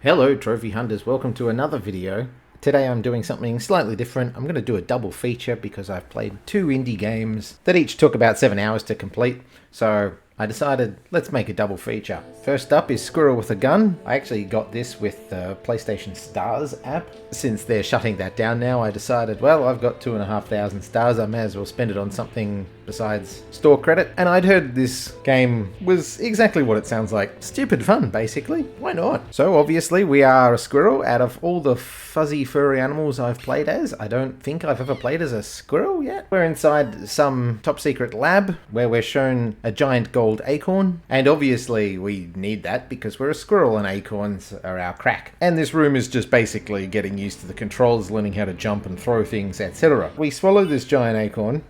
Hello trophy hunters, welcome to another video. Today I'm doing something slightly different. I'm going to do a double feature because I've played two indie games that each took about 7 hours to complete. So I decided, let's make a double feature. First up is Squirrel with a Gun. I actually got this with the PlayStation Stars app. Since they're shutting that down now, I decided, well, I've got 2,500 stars, I may as well spend it on something besides store credit. And I'd heard this game was exactly what it sounds like. Stupid fun, basically. Why not? So obviously we are a squirrel. Out of all the fuzzy furry animals I've played as, I don't think I've ever played as a squirrel yet. We're inside some top secret lab where we're shown a giant gold acorn. And obviously we need that because we're a squirrel and acorns are our crack. And this room is just basically getting used to the controls, learning how to jump and throw things, etc. We swallow this giant acorn.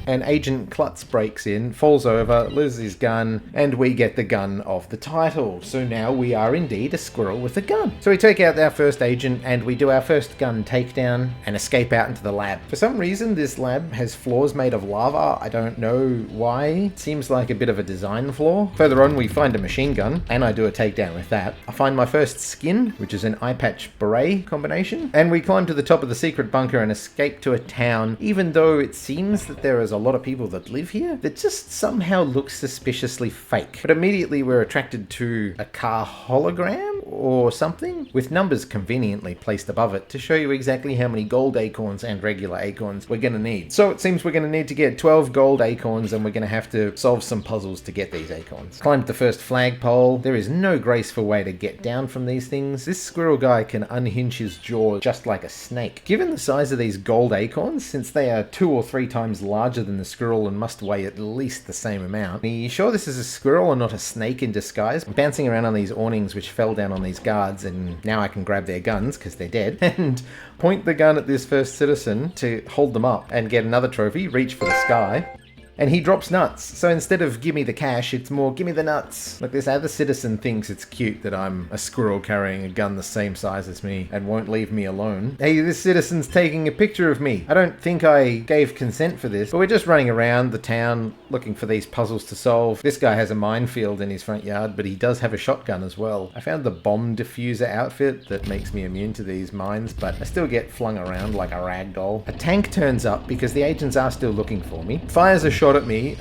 And Agent Klutz breaks in, falls over, loses his gun, and we get the gun of the title. So now we are indeed a squirrel with a gun. So we take out our first agent and we do our first gun takedown and escape out into the lab. For some reason this lab has floors made of lava. I don't know why. It seems like a bit of a design flaw. Further on we find a machine gun and I do a takedown with that. I find my first skin, which is an eye patch beret combination, and we climb to the top of the secret bunker and escape to a town, even though it seems that there is a lot of people that live here that just somehow look suspiciously fake. But immediately we're attracted to a car hologram or something with numbers conveniently placed above it to show you exactly how many gold acorns and regular acorns we're going to need. So it seems we're going to need to get 12 gold acorns and we're going to have to solve some puzzles to get these acorns. Climb the first flagpole. There is no graceful way to get down from these things. This squirrel guy can unhinge his jaw just like a snake. Given the size of these gold acorns, since they are 2 or 3 times larger than the squirrel and must weigh at least the same amount. Are you sure this is a squirrel and not a snake in disguise? I'm bouncing around on these awnings which fell down on these guards, and now I can grab their guns because they're dead and point the gun at this first citizen to hold them up and get another trophy, reach for the sky. And he drops nuts. So instead of gimme the cash, it's more gimme the nuts. Like, this other citizen thinks it's cute that I'm a squirrel carrying a gun the same size as me and won't leave me alone. Hey, this citizen's taking a picture of me. I don't think I gave consent for this, but we're just running around the town looking for these puzzles to solve. This guy has a minefield in his front yard, but he does have a shotgun as well. I found the bomb diffuser outfit that makes me immune to these mines, but I still get flung around like a rag doll. A tank turns up because the agents are still looking for me. Fires a shot at me.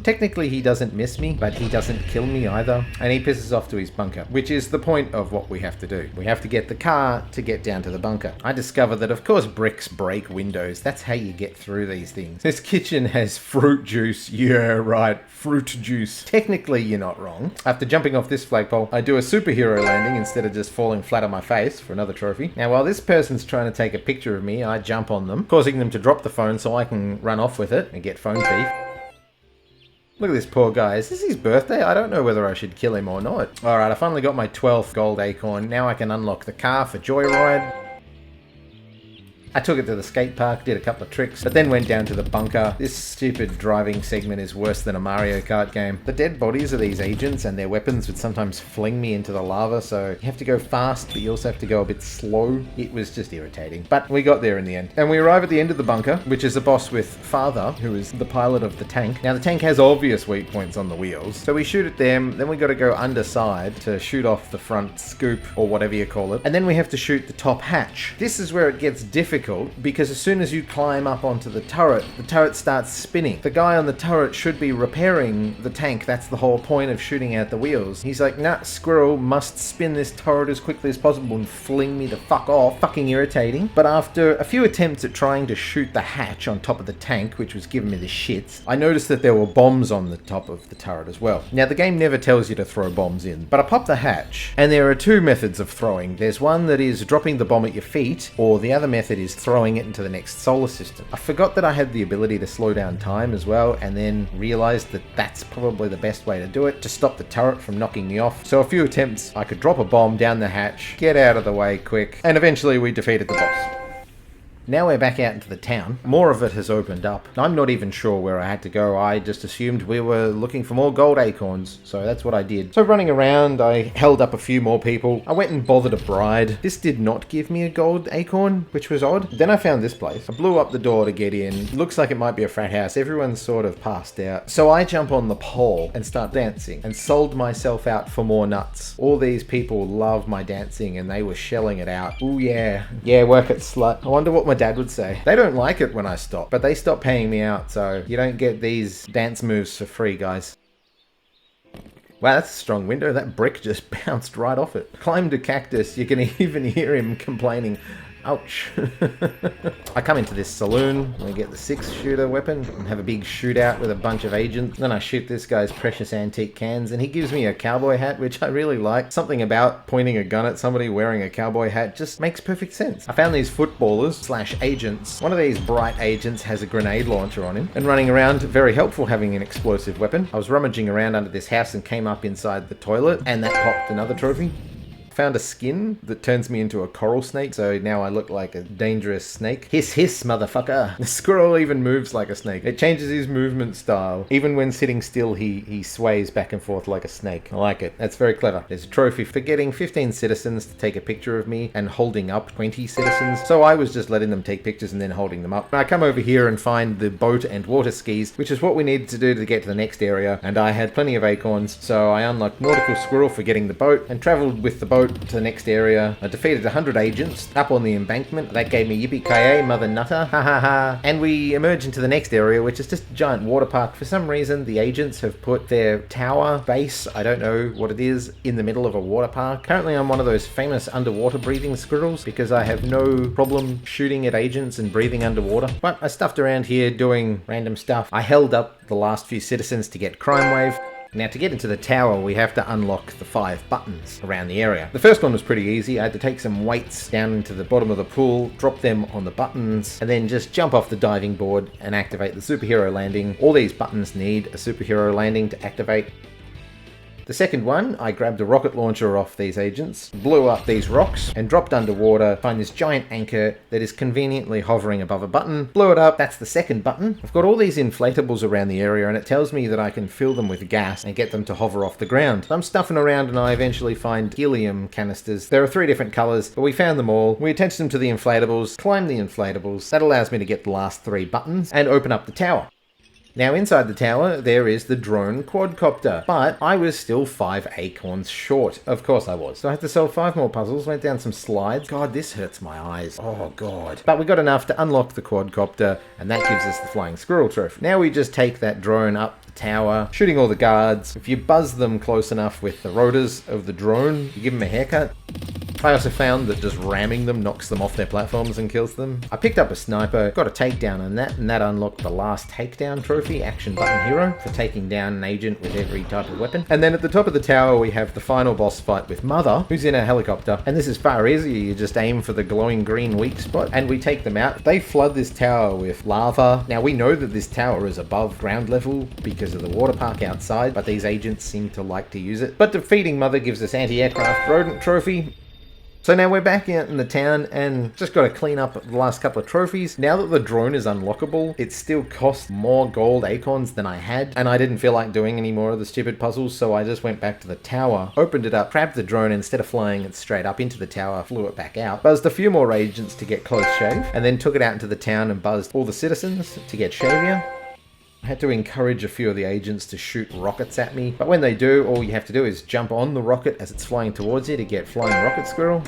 Technically he doesn't miss me, but he doesn't kill me either, and he pisses off to his bunker, which is the point of what we have to do. We have to get the car to get down to the bunker. I discover that of course bricks break windows. That's how you get through these things. This kitchen has fruit juice. Yeah, right, fruit juice. Technically you're not wrong. After jumping off this flagpole, I do a superhero landing instead of just falling flat on my face for another trophy. Now while this person's trying to take a picture of me, I jump on them, causing them to drop the phone so I can run off with it and get phone thief. Look at this poor guy. Is this his birthday? I don't know whether I should kill him or not. Alright, I finally got my 12th gold acorn. Now I can unlock the car for Joyride. I took it to the skate park, did a couple of tricks, but then went down to the bunker. This stupid driving segment is worse than a Mario Kart game. The dead bodies of these agents and their weapons would sometimes fling me into the lava, so you have to go fast, but you also have to go a bit slow. It was just irritating. But we got there in the end. And we arrive at the end of the bunker, which is a boss with Father, who is the pilot of the tank. Now the tank has obvious weak points on the wheels, so we shoot at them, then we got to go underside to shoot off the front scoop, or whatever you call it. And then we have to shoot the top hatch. This is where it gets difficult, because as soon as you climb up onto the turret starts spinning. The guy on the turret should be repairing the tank. That's the whole point of shooting out the wheels. He's like, nah, Squirrel must spin this turret as quickly as possible and fling me the fuck off. Fucking irritating. But after a few attempts at trying to shoot the hatch on top of the tank, which was giving me the shits, I noticed that there were bombs on the top of the turret as well. Now the game never tells you to throw bombs in, but I popped the hatch, and there are two methods of throwing. There's one that is dropping the bomb at your feet, or the other method is throwing it into the next solar system. I forgot that I had the ability to slow down time as well, and then realized that that's probably the best way to do it, to stop the turret from knocking me off. So a few attempts, I could drop a bomb down the hatch, get out of the way quick, and eventually we defeated the boss. Now we're back out into the town. More of it has opened up. I'm not even sure where I had to go. I just assumed we were looking for more gold acorns. So that's what I did. So running around, I held up a few more people. I went and bothered a bride. This did not give me a gold acorn, which was odd. Then I found this place. I blew up the door to get in. Looks like it might be a frat house. Everyone's sort of passed out. So I jump on the pole and start dancing and sold myself out for more nuts. All these people love my dancing and they were shelling it out. Ooh yeah. Yeah, work it, slut. I wonder what my dad would say. They don't like it when I stop, but they stop paying me out, so you don't get these dance moves for free, guys. Wow, that's a strong window. That brick just bounced right off it. Climbed a cactus. You can even hear him complaining. Ouch. I come into this saloon and I get the 6-shooter weapon and have a big shootout with a bunch of agents. Then I shoot this guy's precious antique cans and he gives me a cowboy hat, which I really like. Something about pointing a gun at somebody wearing a cowboy hat just makes perfect sense. I found these footballers slash agents. One of these bright agents has a grenade launcher on him and running around, very helpful having an explosive weapon. I was rummaging around under this house and came up inside the toilet and that popped another trophy. Found a skin that turns me into a coral snake, so now I look like a dangerous snake. Hiss, hiss, motherfucker. The squirrel even moves like a snake. It changes his movement style. Even when sitting still, he sways back and forth like a snake. I like it. That's very clever. There's a trophy for getting 15 citizens to take a picture of me and holding up 20 citizens. So I was just letting them take pictures and then holding them up. I come over here and find the boat and water skis, which is what we needed to do to get to the next area. And I had plenty of acorns, so I unlocked Nautical Squirrel for getting the boat and traveled with the boat to the next area. I defeated 100 agents up on the embankment. That gave me yippee-ki-yay, mother nutter. Ha ha ha. And we emerge into the next area, which is just a giant water park. For some reason, the agents have put their tower base, I don't know what it is, in the middle of a water park. Currently, I'm one of those famous underwater breathing squirrels because I have no problem shooting at agents and breathing underwater. But I stuffed around here doing random stuff. I held up the last few citizens to get Crime Wave. Now to get into the tower, we have to unlock the 5 buttons around the area. The first one was pretty easy. I had to take some weights down into the bottom of the pool, drop them on the buttons, and then just jump off the diving board and activate the superhero landing. All these buttons need a superhero landing to activate. The second one, I grabbed a rocket launcher off these agents, blew up these rocks, and dropped underwater, find this giant anchor that is conveniently hovering above a button, blew it up, that's the second button. I've got all these inflatables around the area and it tells me that I can fill them with gas and get them to hover off the ground. I'm stuffing around and I eventually find helium canisters. There are 3 different colours, but we found them all. We attached them to the inflatables, climbed the inflatables. That allows me to get the last 3 buttons and open up the tower. Now inside the tower, there is the drone quadcopter, but I was still 5 acorns short. Of course I was. So I had to solve 5 more puzzles, went down some slides. God, this hurts my eyes. Oh God. But we got enough to unlock the quadcopter, and that gives us the flying squirrel trophy. Now we just take that drone up the tower, shooting all the guards. If you buzz them close enough with the rotors of the drone, you give them a haircut. I also found that just ramming them knocks them off their platforms and kills them. I picked up a sniper, got a takedown on that, and that unlocked the last takedown trophy, Action Button Hero, for taking down an agent with every type of weapon. And then at the top of the tower we have the final boss fight with Mother, who's in a helicopter. And this is far easier, you just aim for the glowing green weak spot, and we take them out. They flood this tower with lava. Now we know that this tower is above ground level because of the water park outside, but these agents seem to like to use it. But defeating Mother gives us anti-aircraft rodent trophy. So now we're back out in the town and just got to clean up the last couple of trophies. Now that the drone is unlockable, it still costs more gold acorns than I had, and I didn't feel like doing any more of the stupid puzzles, so I just went back to the tower, opened it up, grabbed the drone, instead of flying it straight up into the tower, flew it back out, buzzed a few more agents to get close shave, and then took it out into the town and buzzed all the citizens to get shavier. I had to encourage a few of the agents to shoot rockets at me, but when they do, all you have to do is jump on the rocket as it's flying towards you to get Flying Rocket Squirrel.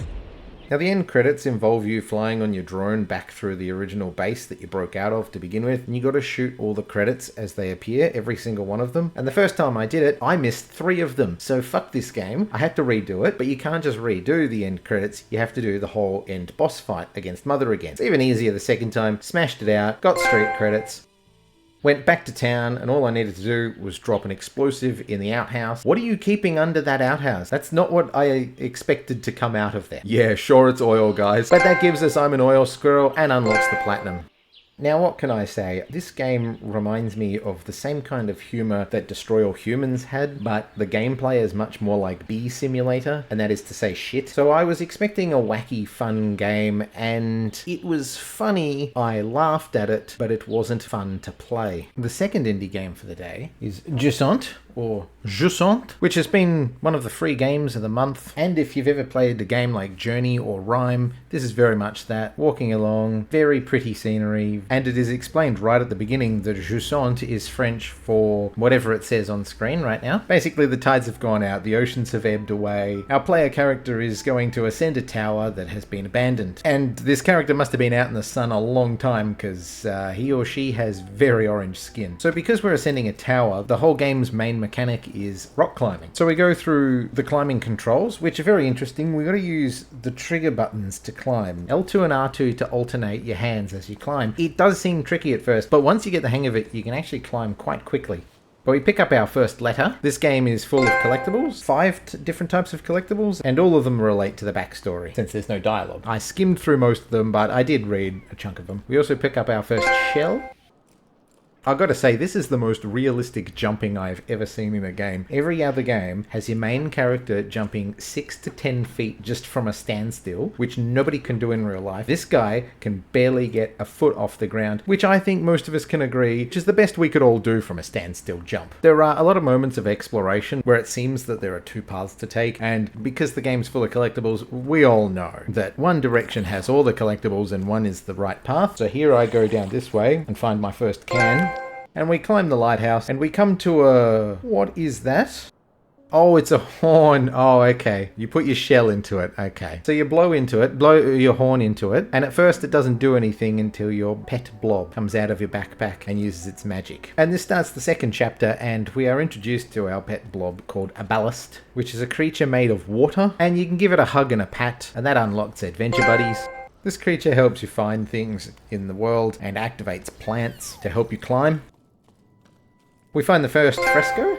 Now the end credits involve you flying on your drone back through the original base that you broke out of to begin with, and you got to shoot all the credits as they appear, every single one of them. And the first time I did it, I missed 3 of them, so fuck this game. I had to redo it, but you can't just redo the end credits, you have to do the whole end boss fight against Mother again. It's even easier the second time, smashed it out, got street credits. Went back to town, and all I needed to do was drop an explosive in the outhouse. What are you keeping under that outhouse? That's not what I expected to come out of there. Yeah, sure, it's oil, guys. But that gives us I'm an oil squirrel and unlocks the platinum. Now, what can I say? This game reminds me of the same kind of humor that Destroy All Humans had, but the gameplay is much more like Bee Simulator, and that is to say shit. So I was expecting a wacky, fun game, and it was funny. I laughed at it, but it wasn't fun to play. The second indie game for the day is Jusant, or Jusant, which has been one of the free games of the month. And if you've ever played a game like Journey or Rime, this is very much that. Walking along, very pretty scenery, and it is explained right at the beginning that Jusant is French for whatever it says on screen right now. Basically, the tides have gone out, the oceans have ebbed away. Our player character is going to ascend a tower that has been abandoned. And this character must have been out in the sun a long time because he or she has very orange skin. So because we're ascending a tower, the whole game's main mechanic is rock climbing. So we go through the climbing controls, which are very interesting. We've got to use the trigger buttons to climb. L2 and R2 to alternate your hands as you climb. It does seem tricky at first, but once you get the hang of it, you can actually climb quite quickly. But we pick up our first letter. This game is full of collectibles, 5 different types of collectibles, and all of them relate to the backstory, since there's no dialogue. I skimmed through most of them, but I did read a chunk of them. We also pick up our first shell. I've got to say, this is the most realistic jumping I've ever seen in a game. Every other game has your main character jumping 6 to 10 feet just from a standstill, which nobody can do in real life. This guy can barely get a foot off the ground, which I think most of us can agree is the best we could all do from a standstill jump. There are a lot of moments of exploration where it seems that there are 2 paths to take, and because the game's full of collectibles, we all know that one direction has all the collectibles and one is the right path. So here I go down this way and find my first can. And we climb the lighthouse, and we come to a... What is that? Oh, it's a horn. Oh, okay. You put your shell into it. Okay. So you blow into it, blow your horn into it, and at first it doesn't do anything until your pet blob comes out of your backpack and uses its magic. And this starts the second chapter, and we are introduced to our pet blob called a ballast, which is a creature made of water, and you can give it a hug and a pat, and that unlocks adventure buddies. This creature helps you find things in the world and activates plants to help you climb. We find the first fresco.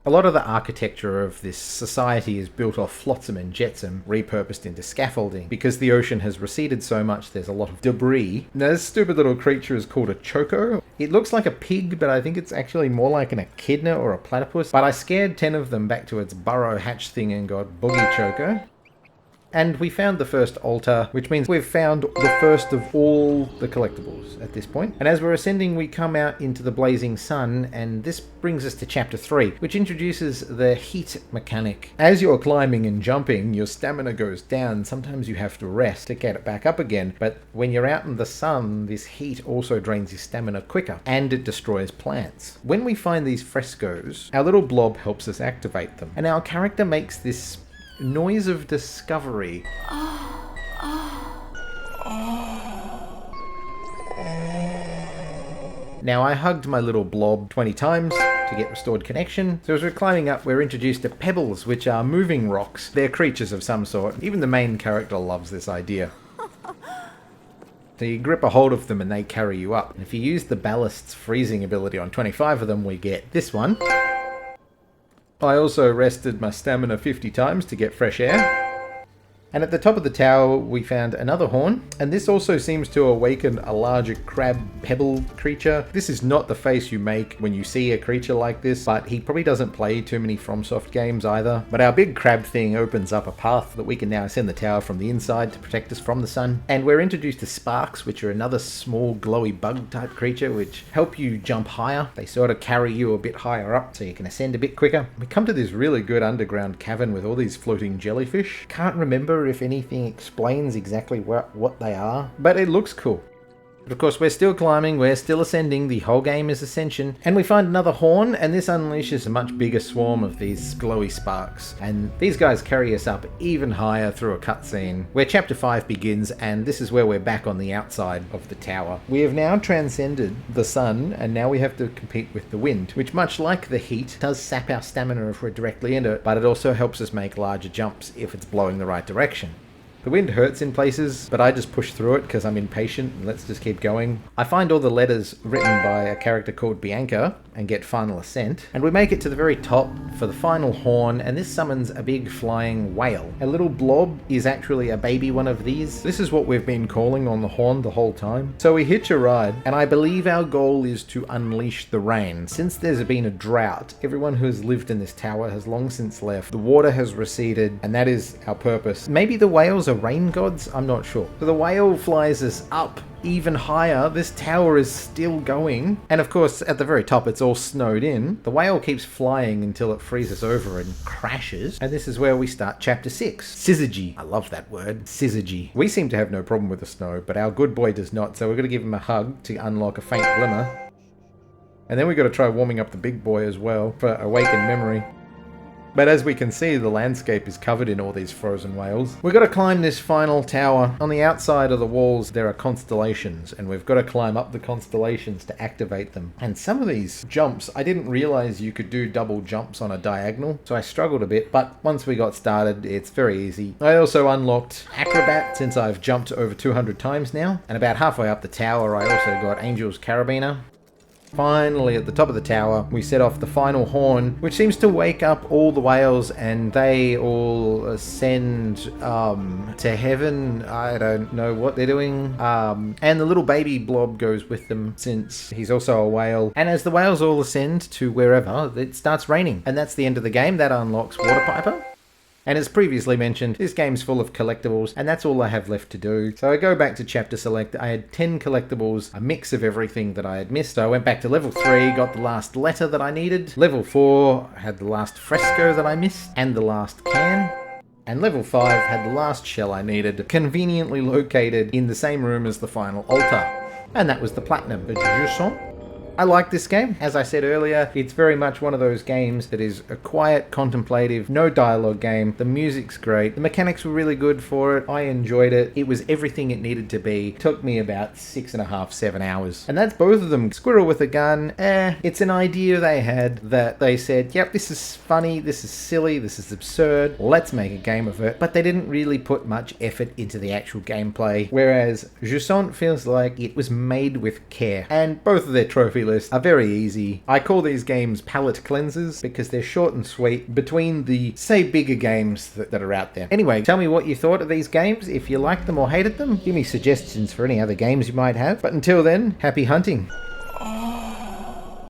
A lot of the architecture of this society is built off flotsam and jetsam, repurposed into scaffolding. Because the ocean has receded so much, there's a lot of debris. Now, this stupid little creature is called a choco. It looks like a pig, but I think it's actually more like an echidna or a platypus. But I scared 10 of them back to its burrow hatch thing and got boogie choco. And we found the first altar, which means we've found the first of all the collectibles at this point. And as we're ascending, we come out into the blazing sun, and this brings us to chapter 3, which introduces the heat mechanic. As you're climbing and jumping, your stamina goes down. Sometimes you have to rest to get it back up again. But when you're out in the sun, this heat also drains your stamina quicker, and it destroys plants. When we find these frescoes, our little blob helps us activate them. And our character makes this noise of discovery. Now, I hugged my little blob 20 times to get restored connection. So as we're climbing up, we're introduced to pebbles, which are moving rocks. They're creatures of some sort. Even the main character loves this idea. So you grip a hold of them and they carry you up. And if you use the ballast's freezing ability on 25 of them, we get this one. I also rested my stamina 50 times to get fresh air. And at the top of the tower, we found another horn, and this also seems to awaken a larger crab pebble creature. This is not the face you make when you see a creature like this, but he probably doesn't play too many FromSoft games either. But our big crab thing opens up a path that we can now ascend the tower from the inside to protect us from the sun. And we're introduced to sparks, which are another small glowy bug type creature, which help you jump higher. They sort of carry you a bit higher up so you can ascend a bit quicker. We come to this really good underground cavern with all these floating jellyfish. Can't remember if anything explains exactly what they are, but it looks cool. But of course, we're still climbing, we're still ascending, the whole game is ascension, and we find another horn, and this unleashes a much bigger swarm of these glowy sparks. And these guys carry us up even higher through a cutscene, where chapter 5 begins, and this is where we're back on the outside of the tower. We have now transcended the sun, and now we have to compete with the wind, which, much like the heat, does sap our stamina if we're directly into it, but it also helps us make larger jumps if it's blowing the right direction. The wind hurts in places, but I just push through it because I'm impatient and let's just keep going. I find all the letters written by a character called Bianca, and get final ascent. And we make it to the very top for the final horn, and this summons a big flying whale. A little blob is actually a baby one of these. This is what we've been calling on the horn the whole time. So we hitch a ride, and I believe our goal is to unleash the rain. Since there's been a drought, everyone who has lived in this tower has long since left. The water has receded, and that is our purpose. Maybe the whales are rain gods? I'm not sure. So the whale flies us up even higher. This tower is still going. And of course, at the very top, it's all snowed in. The whale keeps flying until it freezes over and crashes. And this is where we start chapter 6. Syzygy. I love that word. Syzygy. We seem to have no problem with the snow, but our good boy does not. So we're going to give him a hug to unlock a faint glimmer. And then we've got to try warming up the big boy as well for awakened memory. But as we can see, the landscape is covered in all these frozen whales. We've got to climb this final tower. On the outside of the walls, there are constellations, and we've got to climb up the constellations to activate them. And some of these jumps, I didn't realize you could do double jumps on a diagonal, so I struggled a bit, but once we got started, it's very easy. I also unlocked Acrobat, since I've jumped over 200 times now, and about halfway up the tower, I also got Angel's Carabiner. Finally, at the top of the tower, we set off the final horn, which seems to wake up all the whales, and they all ascend to heaven. I don't know what they're doing. And the little baby blob goes with them, since he's also a whale. And as the whales all ascend to wherever, it starts raining. And that's the end of the game. That unlocks Water Piper. And as previously mentioned, this game's full of collectibles, and that's all I have left to do. So I go back to chapter select. I had 10 collectibles, a mix of everything that I had missed. So I went back to level 3, got the last letter that I needed. Level 4 had the last fresco that I missed, and the last can. And level 5 had the last shell I needed, conveniently located in the same room as the final altar. And that was the platinum. Jusant. I like this game. As I said earlier, it's very much one of those games that is a quiet, contemplative, no dialogue game. The music's great. The mechanics were really good for it. I enjoyed it. It was everything it needed to be. It took me about 6.5, 7 hours. And that's both of them. Squirrel with a gun, it's an idea they had that they said, yep, this is funny, this is silly, this is absurd, let's make a game of it. But they didn't really put much effort into the actual gameplay. Whereas Jusant feels like it was made with care. And both of their trophy lists are very easy. I call these games palate cleansers because they're short and sweet between the, say, bigger games that are out there. Anyway, tell me what you thought of these games, if you liked them or hated them. Give me suggestions for any other games you might have. But until then, happy hunting.